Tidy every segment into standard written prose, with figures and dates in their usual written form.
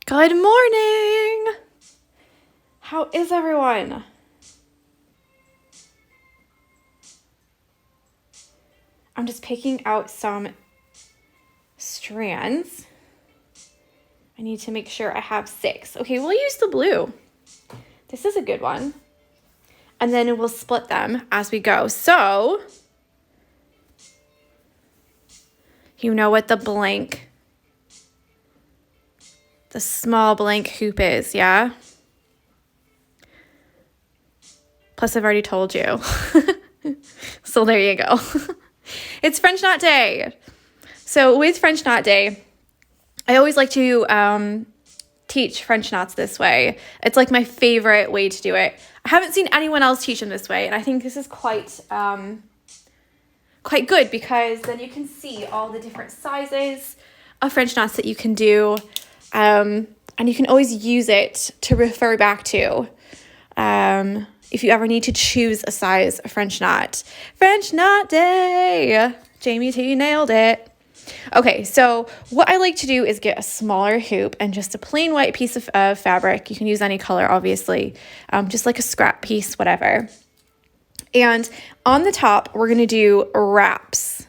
Good morning! How is everyone? I'm just picking out some strands. I need to make sure I have 6. Okay, we'll use the blue. This is a good one. And then we'll split them as we go. So, you know what the small blank hoop is, yeah? Plus, I've already told you. So there you go. It's French Knot Day. So with French Knot Day, I always like to teach French knots this way. It's like my favorite way to do it. I haven't seen anyone else teach them this way, and I think this is quite good because then you can see all the different sizes of French knots that you can do, and you can always use it to refer back to if you ever need to choose a size of French knot. French Knot Day! Jamie T nailed it. Okay, so what I like to do is get a smaller hoop and just a plain white piece of fabric. You can use any color, obviously, just like a scrap piece, whatever. And on the top, we're going to do wraps.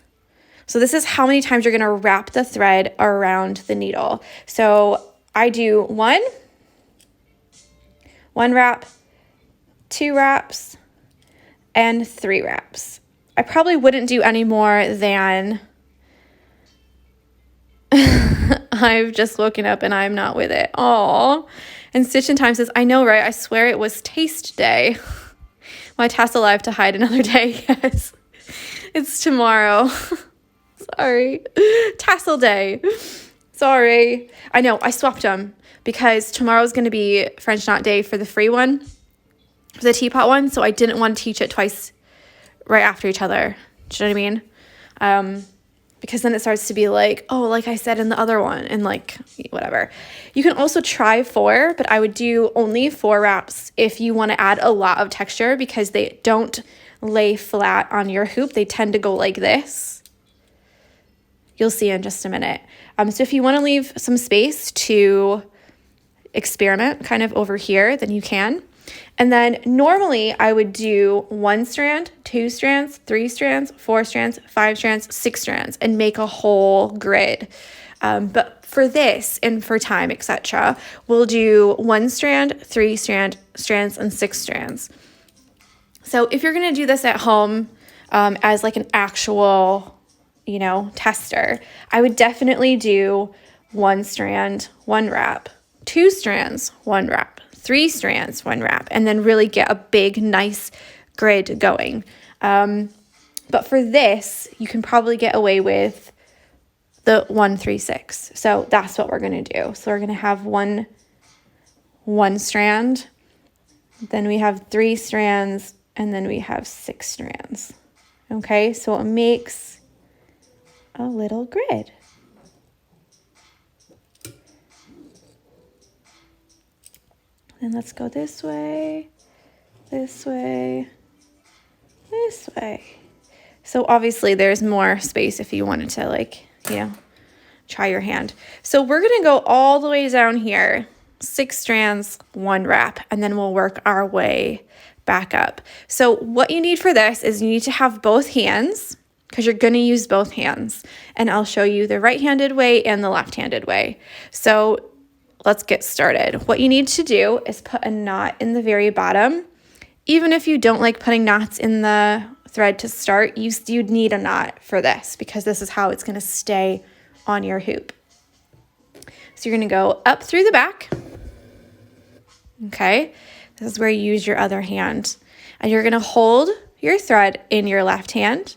So this is how many times you're going to wrap the thread around the needle. So I do one wrap, 2 wraps, and 3 wraps. I probably wouldn't do any more than... I've just woken up and I'm not with it. Aw. And Stitch in Time says, I know, right? I swear it was taste day. My tassel I have to hide another day. Yes. It's tomorrow. Sorry. Tassel day. Sorry. I know, I swapped them because tomorrow's going to be French Knot Day for the free one, for the teapot one, so I didn't want to teach it twice right after each other. Do you know what I mean? Because then it starts to be like, oh, like I said in the other one, and like, whatever. You can also try 4, but I would do only 4 wraps if you want to add a lot of texture because they don't lay flat on your hoop. They tend to go like this. You'll see in just a minute. So if you want to leave some space to experiment kind of over here, then you can. And then normally I would do 1 strand, 2 strands, 3 strands, 4 strands, 5 strands, 6 strands, and make a whole grid. But for this and for time, etc., we'll do 1 strand, 3 strands, and 6 strands. So if you're going to do this at home as like an actual, tester, I would definitely do 1 strand, 1 wrap, 2 strands, 1 wrap, 3 strands, 1 wrap, and then really get a big, nice grid going. But for this, you can probably get away with the 1, 3, 6. So that's what we're going to do. So we're going to have one strand, then we have 3 strands, and then we have 6 strands. Okay, so it makes a little grid. Then let's go this way, this way, this way. So obviously there's more space if you wanted to try your hand. So we're going to go all the way down here, 6 strands, 1 wrap, and then we'll work our way back up. So what you need for this is you need to have both hands because you're going to use both hands. And I'll show you the right-handed way and the left-handed way. So let's get started. What you need to do is put a knot in the very bottom. Even if you don't like putting knots in the thread to start, you'd need a knot for this because this is how it's going to stay on your hoop. So you're going to go up through the back. Okay, this is where you use your other hand. And you're going to hold your thread in your left hand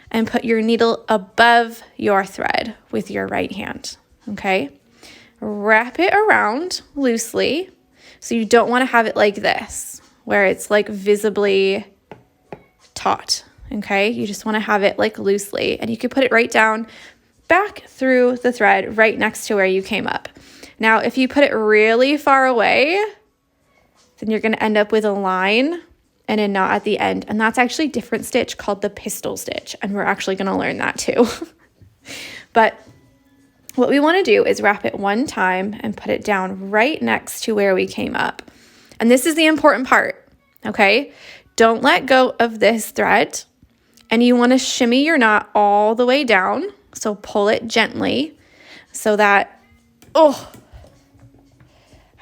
and put your needle above your thread with your right hand. Okay. Wrap it around loosely. So you don't want to have it like this, where it's like visibly taut, okay? You just want to have it like loosely. And you can put it right down, back through the thread, right next to where you came up. Now, if you put it really far away, then you're going to end up with a line and a knot at the end. And that's actually a different stitch called the pistol stitch. And we're actually going to learn that too. But What we want to do is wrap it one time and put it down right next to where we came up. And this is the important part, okay? Don't let go of this thread. And you want to shimmy your knot all the way down. So pull it gently so that, oh,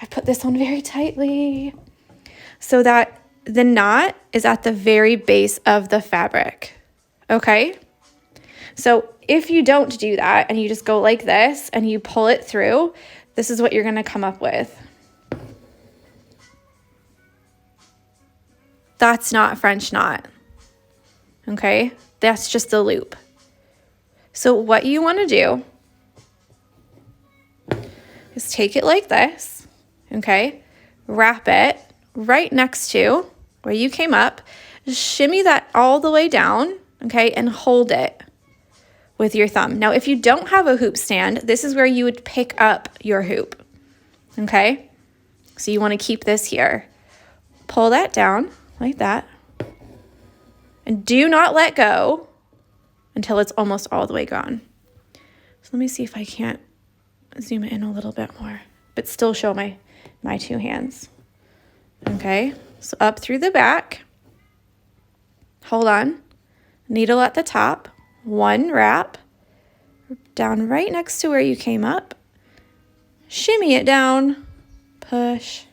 I put this on very tightly, so that the knot is at the very base of the fabric, okay? So if you don't do that and you just go like this and you pull it through, this is what you're gonna come up with. That's not French knot, okay? That's just a loop. So what you wanna do is take it like this, okay? Wrap it right next to where you came up, shimmy that all the way down, okay? And hold it with your thumb. Now, if you don't have a hoop stand, this is where you would pick up your hoop, okay? So you wanna keep this here. Pull that down like that. And do not let go until it's almost all the way gone. So let me see if I can't zoom it in a little bit more, but still show my two hands. Okay, so up through the back, hold on, needle at the top, one wrap, down right next to where you came up, shimmy it down, push,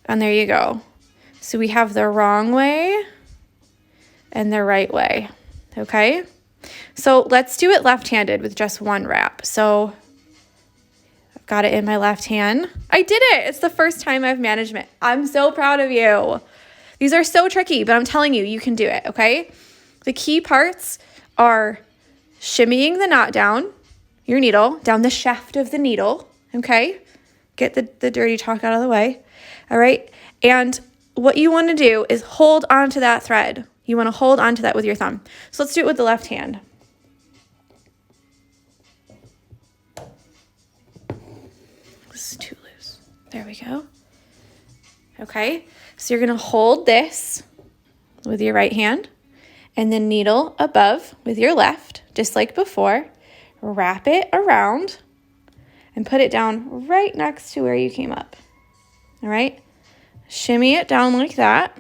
and there you go. So we have the wrong way and the right way, okay? So let's do it left-handed with just one wrap. So I've got it in my left hand. I did it. It's the first time I've managed it. I'm so proud of you. These are so tricky, but I'm telling you, you can do it, okay? The key parts are shimmying the knot down, your needle, down the shaft of the needle, okay? Get the dirty talk out of the way, all right? And what you want to do is hold onto that thread. You want to hold onto that with your thumb. So let's do it with the left hand. This is too loose. There we go. Okay, so you're going to hold this with your right hand and then needle above with your left, just like before. Wrap it around and put it down right next to where you came up. All right, shimmy it down like that.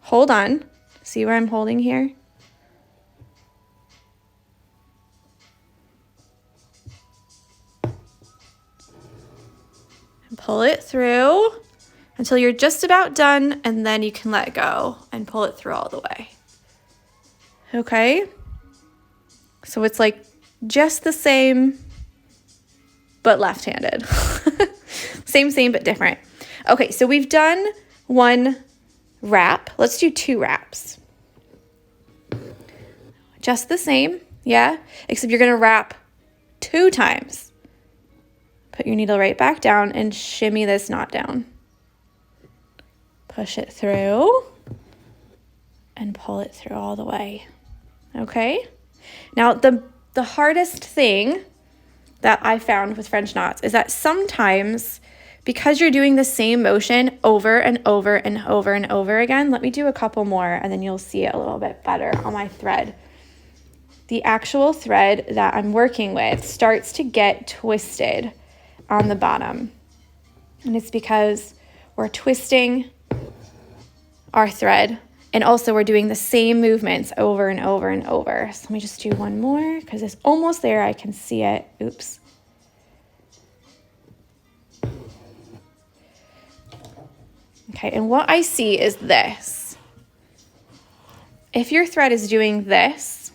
Hold on. See where I'm holding here? And pull it through until you're just about done, and then you can let go and pull it through all the way. Okay? So it's like just the same, but left-handed. Same, but different. Okay, so we've done one wrap. Let's do two wraps. Just the same, yeah? Except you're gonna wrap 2 times. Put your needle right back down and shimmy this knot down. Push it through and pull it through all the way, okay? Now, the hardest thing that I found with French knots is that sometimes, because you're doing the same motion over and over and over and over again, let me do a couple more and then you'll see it a little bit better on my thread. The actual thread that I'm working with starts to get twisted on the bottom. And it's because we're twisting our thread, and also we're doing the same movements over and over and over. So let me just do one more because it's almost there. I can see it. Oops. Okay, and what I see is this. If your thread is doing this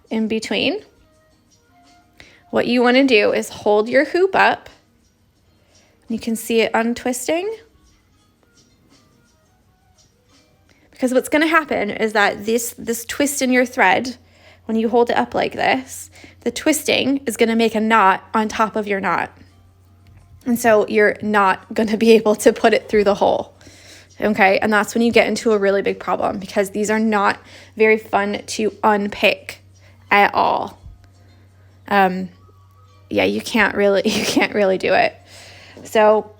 in between, what you want to do is hold your hoop up. You can see it untwisting. Because what's going to happen is that this twist in your thread, when you hold it up like this, the twisting is going to make a knot on top of your knot. And so you're not going to be able to put it through the hole, okay? And that's when you get into a really big problem because these are not very fun to unpick at all. Yeah, you can't really do it. So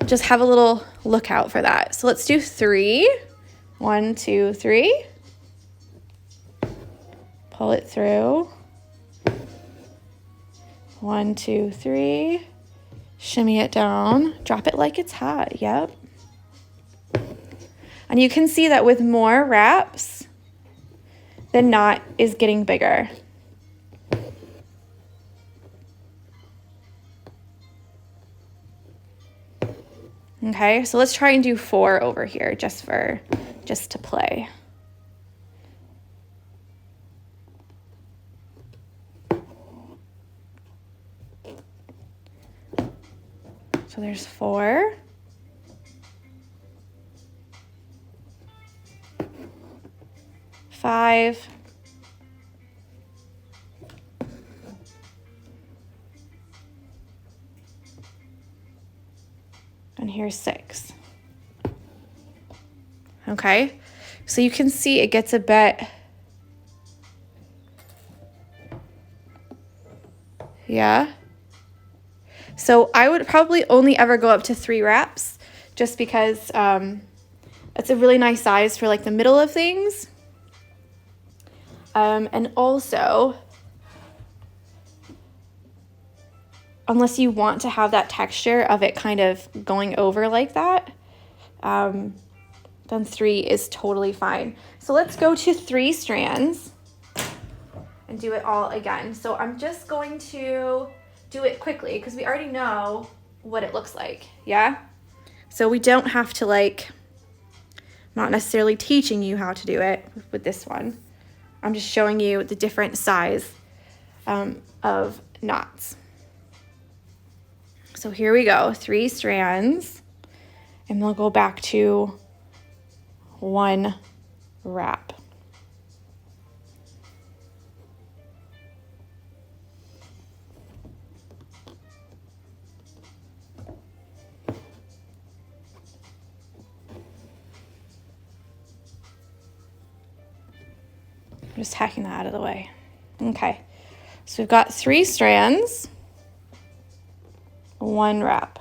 just have a little look out for that. So let's do 3 1, 2, 3. Pull it through. 1, 2, 3. Shimmy it down. Drop it like it's hot. Yep. And you can see that with more wraps, the knot is getting bigger. Okay, so let's try and do 4 over here just to play. So there's 4. 5. And here's 6. Okay, so you can see it gets a bit, yeah. So I would probably only ever go up to 3 wraps just because it's a really nice size for like the middle of things. And also, unless you want to have that texture of it kind of going over like that, then 3 is totally fine. So let's go to 3 strands and do it all again. So I'm just going to do it quickly because we already know what it looks like, yeah? So we don't have to like, not necessarily teaching you how to do it with this one. I'm just showing you the different size of knots. So here we go, 3 strands, and we'll go back to 1 wrap. I'm just hacking that out of the way. Okay, so we've got 3 strands, 1 wrap.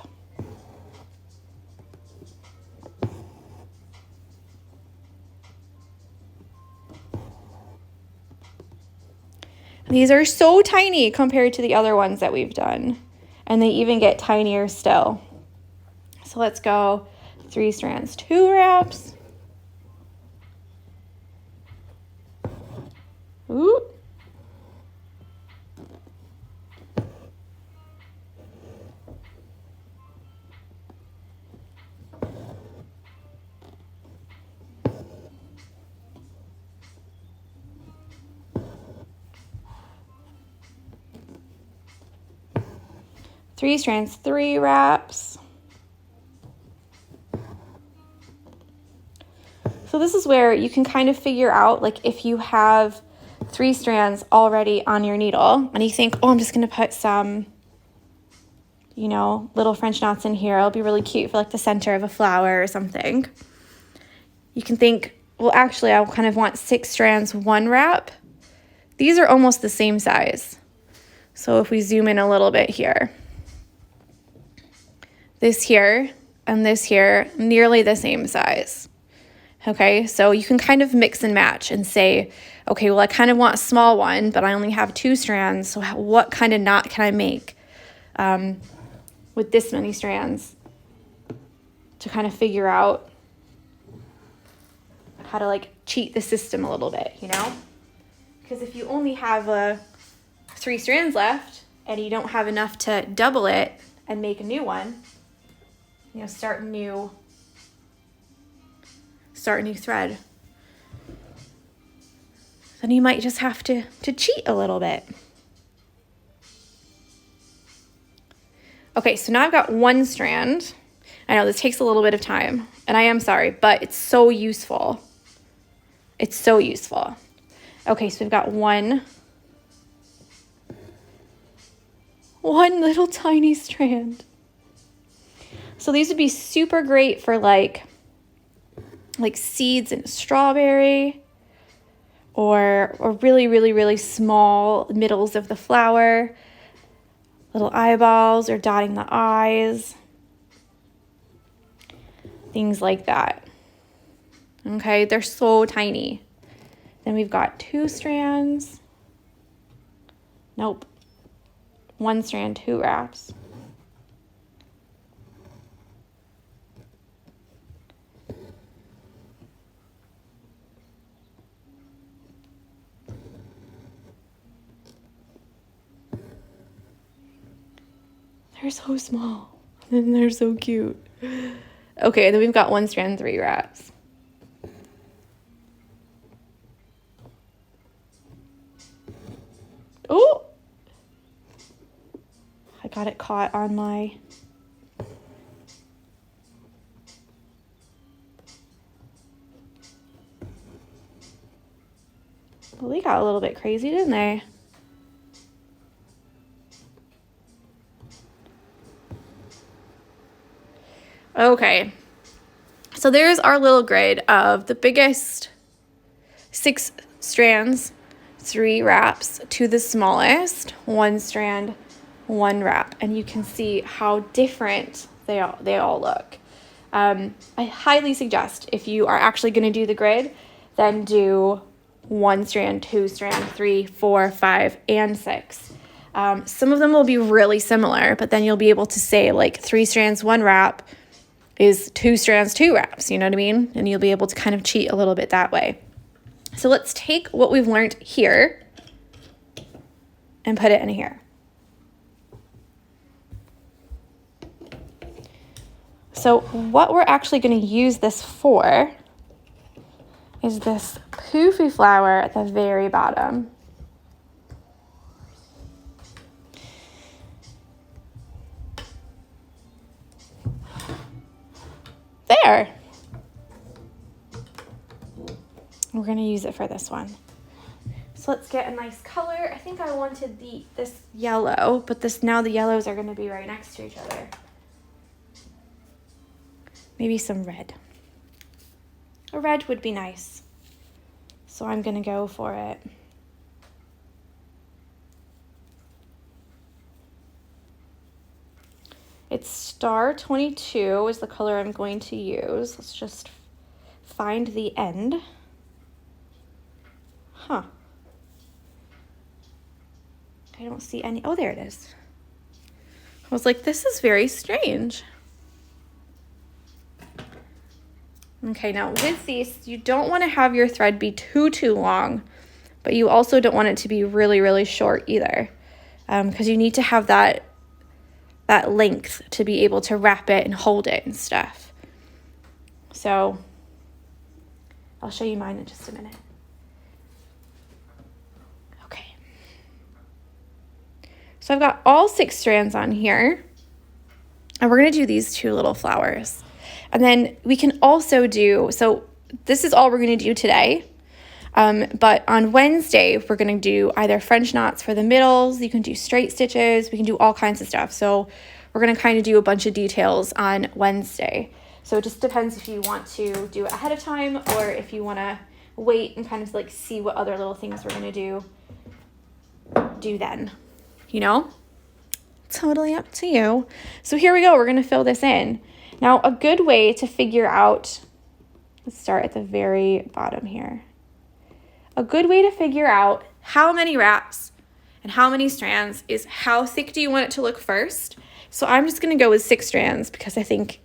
These are so tiny compared to the other ones that we've done, and they even get tinier still. So let's go 3 strands, 2 wraps. Ooh. Three strands, 3 wraps. So this is where you can kind of figure out, like, if you have 3 strands already on your needle and you think, oh, I'm just going to put some, you know, little French knots in here. It'll be really cute for like the center of a flower or something. You can think, well, actually, I kind of want 6 strands, 1 wrap. These are almost the same size. So if we zoom in a little bit here, this here and this here, nearly the same size. Okay, so you can kind of mix and match and say, okay, well, I kind of want a small one, but I only have 2 strands, so what kind of knot can I make with this many strands to kind of figure out how to like cheat the system a little bit, you know? Because if you only have 3 strands left and you don't have enough to double it and make a new one, you know, start a new thread, then you might just have to cheat a little bit. Okay, so now I've got 1 strand. I know this takes a little bit of time, and I am sorry, but it's so useful. It's so useful. Okay, so we've got one little tiny strand. So these would be super great for like seeds in a strawberry, or really, really, really small middles of the flower, little eyeballs or dotting the eyes, things like that. Okay, they're so tiny. Then we've got 2 strands. Nope. 1 strand, 2 wraps. They're so small, and they're so cute. Okay, then we've got 1 strand, 3 wraps. Oh! I got it caught on my... Well, they got a little bit crazy, didn't they? Okay, so there's our little grid of the biggest 6 strands, 3 wraps, to the smallest 1 strand, 1 wrap, and you can see how different they all look. I highly suggest, if you are actually going to do the grid, then do 1 strand, 2 strand, 3, 4, 5, and 6. Some of them will be really similar, but then you'll be able to say like 3 strands, 1 wrap is 2 strands, 2 wraps, you know what I mean? And you'll be able to kind of cheat a little bit that way. So let's take what we've learned here and put it in here. So what we're actually going to use this for is this poofy flower at the very bottom. There. We're going to use it for this one. So let's get a nice color. I think I wanted this yellow, but now the yellows are going to be right next to each other. Maybe some red. A red would be nice. So I'm going to go for it. It's Star 22 is the color I'm going to use. Let's just find the end. Huh. I don't see any. Oh, there it is. I was like, this is very strange. Okay, now with these, you don't want to have your thread be too long, but you also don't want it to be really, really short either, because you need to have that length to be able to wrap it and hold it and stuff. So I'll show you mine in just a minute. Okay. So I've got all 6 strands on here, and we're going to do these 2 little flowers. And then we can also do, so this is all we're going to do today. But on Wednesday, we're going to do either French knots for the middles. You can do straight stitches. We can do all kinds of stuff. So we're going to kind of do a bunch of details on Wednesday. So it just depends if you want to do it ahead of time or if you want to wait and kind of like see what other little things we're going to do then, you know? Totally up to you. So here we go. We're going to fill this in. Now, a good way to figure out, let's start at the very bottom here. A good way to figure out how many wraps and how many strands is how thick do you want it to look first. So I'm just going to go with 6 strands because I think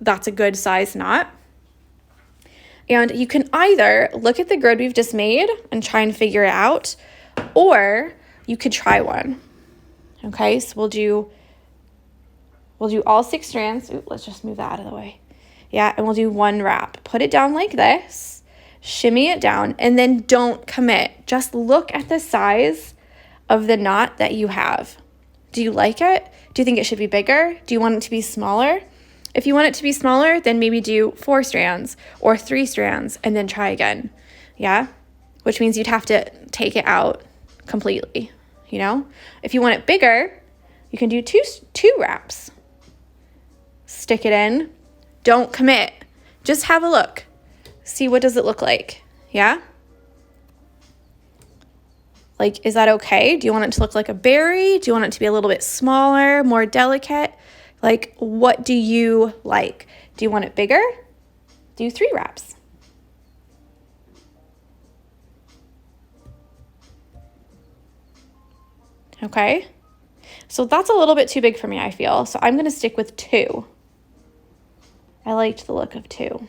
that's a good size knot. And you can either look at the grid we've just made and try and figure it out, or you could try one. Okay, so we'll do all 6 strands. Ooh, let's just move that out of the way. Yeah, and we'll do 1 wrap. Put it down like this, shimmy it down, and then don't commit. Just look at the size of the knot that you have. Do you like it? Do you think it should be bigger? Do you want it to be smaller? If you want it to be smaller, then maybe do 4 strands or 3 strands and then try again. Yeah, which means you'd have to take it out completely, you know? If you want it bigger, you can do two wraps. Stick it in. Don't commit. Just have a look. See what does it look like. Yeah? Like, is that okay? Do you want it to look like a berry? Do you want it to be a little bit smaller, more delicate? Like, what do you like? Do you want it bigger? Do 3 wraps. Okay, so that's a little bit too big for me, I feel. So I'm going to stick with 2. I liked the look of 2.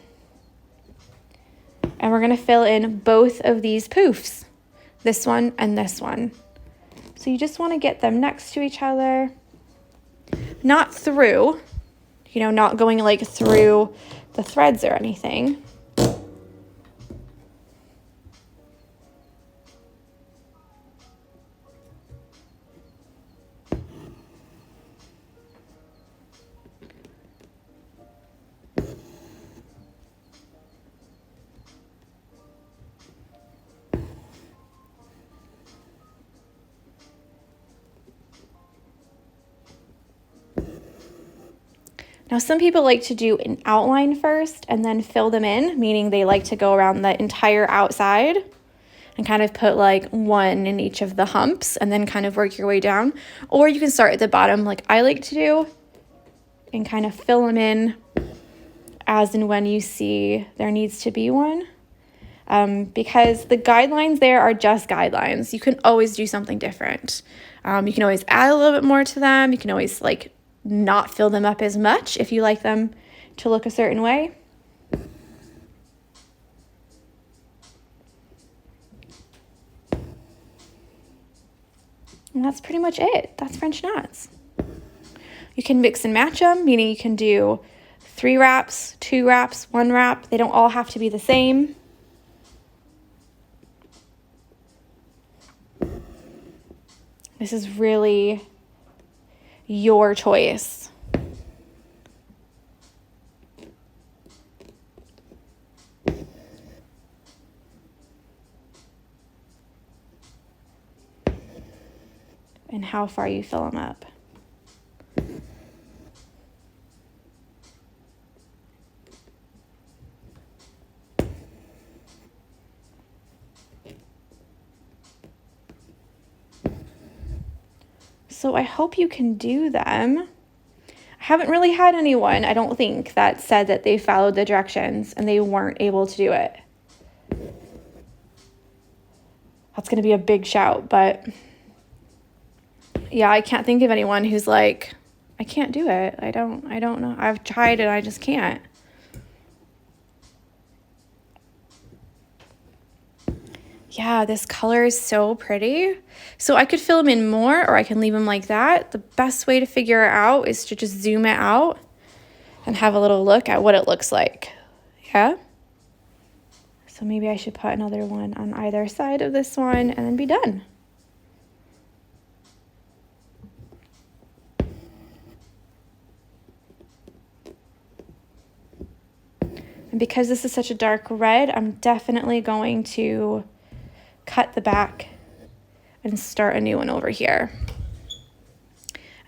And we're going to fill in both of these poofs, this one and this one. So you just want to get them next to each other, not through, not going like through the threads or anything. Now, some people like to do an outline first and then fill them in, meaning they like to go around the entire outside and kind of put like one in each of the humps and then kind of work your way down. Or you can start at the bottom like I like to do and kind of fill them in as and when you see there needs to be one. Because the guidelines there are just guidelines. You can always do something different. You can always add a little bit more to them. You can always like not fill them up as much if you like them to look a certain way. And that's pretty much it. That's French knots. You can mix and match them, meaning you can do 3 wraps, 2 wraps, 1 wrap. They don't all have to be the same. This is really your choice. And how far you fill them up. So I hope you can do them. I haven't really had anyone, I don't think, that said that they followed the directions and they weren't able to do it. That's going to be a big shout, but yeah, I can't think of anyone who's like, I can't do it. I don't know. I've tried and I just can't. Yeah, this color is so pretty. So I could fill them in more or I can leave them like that. The best way to figure it out is to just zoom it out and have a little look at what it looks like. Yeah? So maybe I should put another one on either side of this one and then be done. And because this is such a dark red, I'm definitely going to cut the back and start a new one over here.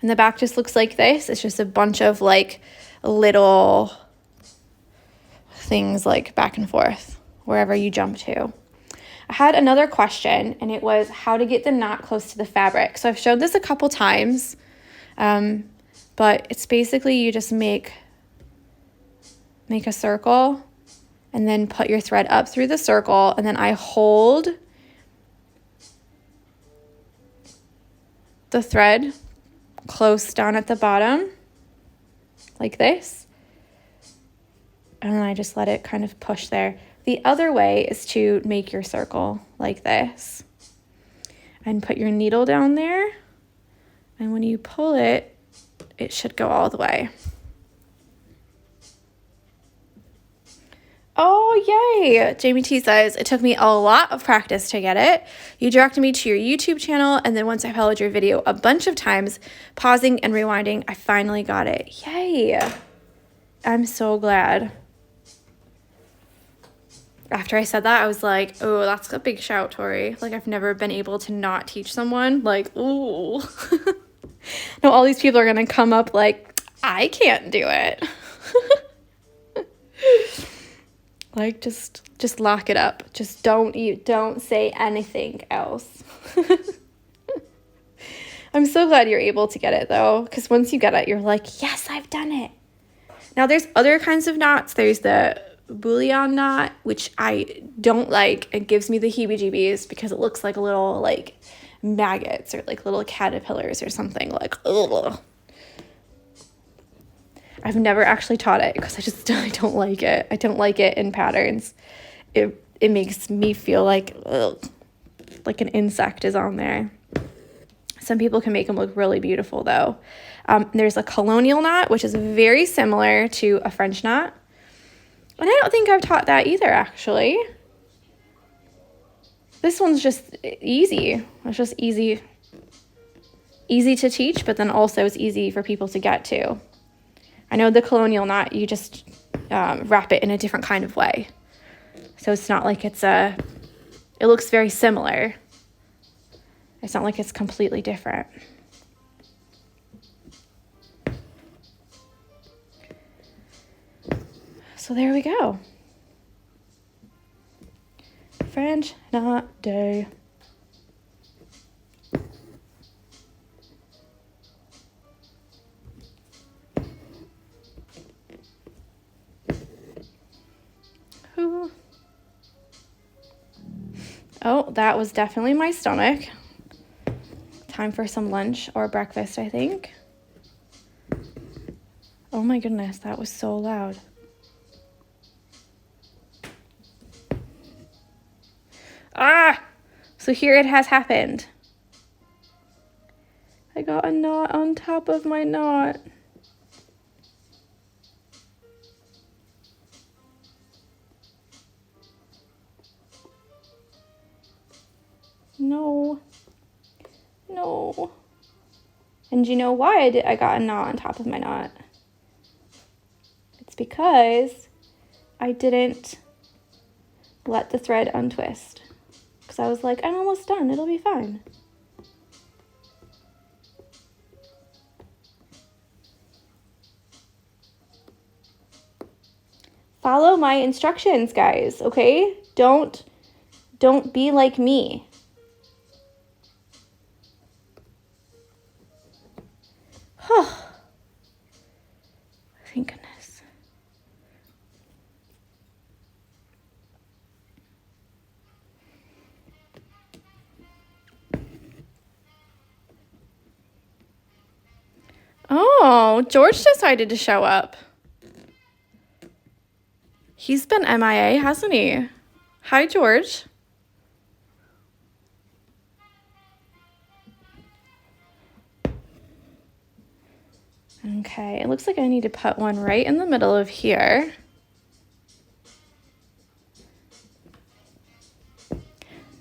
And the back just looks like this. It's just a bunch of like little things like back and forth wherever you jump to. I had another question and it was how to get the knot close to the fabric. So I've showed this a couple times, but it's basically you just make a circle and then put your thread up through the circle, and then I hold the thread close down at the bottom like this, and then I just let it kind of push there. The other way is to make your circle like this and put your needle down there, and when you pull it, it should go all the way. Oh, yay! Jamie T says, it took me a lot of practice to get it. You directed me to your YouTube channel, and then once I followed your video a bunch of times, pausing and rewinding, I finally got it. Yay! I'm so glad. After I said that, I was like, oh, that's a big shout, Tori. Like, I've never been able to not teach someone. Like, ooh. No, all these people are going to come up like, I can't do it. Like, just lock it up. Just don't say anything else. I'm so glad you're able to get it, though, because once you get it, you're like, yes, I've done it. Now, there's other kinds of knots. There's the bullion knot, which I don't like. It gives me the heebie-jeebies because it looks like a little, like, maggots or like little caterpillars or something. Like, ugh. I've never actually taught it because I don't like it. I don't like it in patterns. It makes me feel like, ugh, like an insect is on there. Some people can make them look really beautiful though. There's a Colonial Knot, which is very similar to a French knot. And I don't think I've taught that either, actually. This one's just easy. It's just easy to teach, but then also it's easy for people to get to. I know the Colonial Knot, you just wrap it in a different kind of way. So it's not like it looks very similar. It's not like it's completely different. So there we go. French Knot Day. Ooh. Oh, that was definitely my stomach. Time for some lunch or breakfast, I think. Oh my goodness, that was so loud. Ah! So here it has happened. I got a knot on top of my knot. No. No. And you know why I got a knot on top of my knot? It's because I didn't let the thread untwist. Because I was like, I'm almost done. It'll be fine. Follow my instructions, guys, okay? Don't be like me. Thank goodness. Oh, George decided to show up. He's been MIA, hasn't he? Hi, George. Okay, it looks like I need to put one right in the middle of here.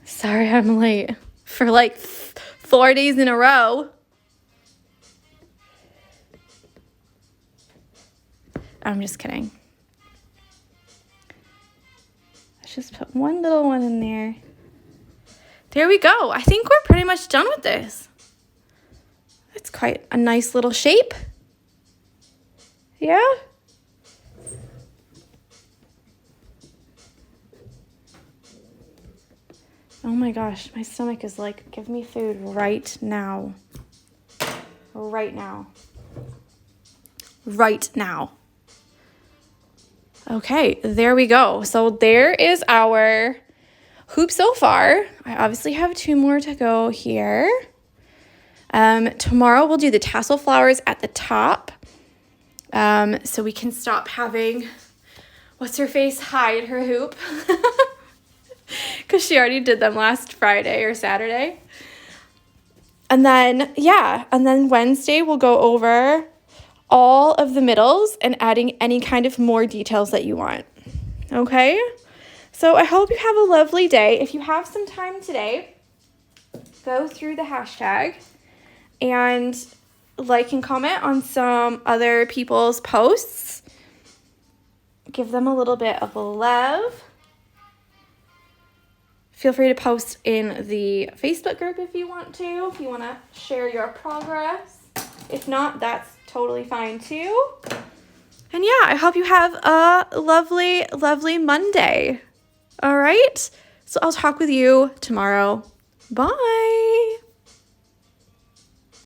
Sorry, I'm late for like 4 days in a row. I'm just kidding. Let's just put one little one in there. There we go. I think we're pretty much done with this. It's quite a nice little shape. Yeah? Oh my gosh, my stomach is like, give me food right now. Right now. Right now. Okay, there we go. So there is our hoop so far. I obviously have 2 more to go here. Tomorrow we'll do the tassel flowers at the top. So we can stop having, what's her face, hide her hoop. Because she already did them last Friday or Saturday. And then, yeah, and then Wednesday we'll go over all of the middles and adding any kind of more details that you want. Okay? So I hope you have a lovely day. If you have some time today, go through the hashtag and like and comment on some other people's posts. Give them a little bit of love. Feel free to post in the Facebook group if you want to share your progress. If not, that's totally fine too. And yeah, I hope you have a lovely, lovely Monday. All right? So I'll talk with you tomorrow. Bye.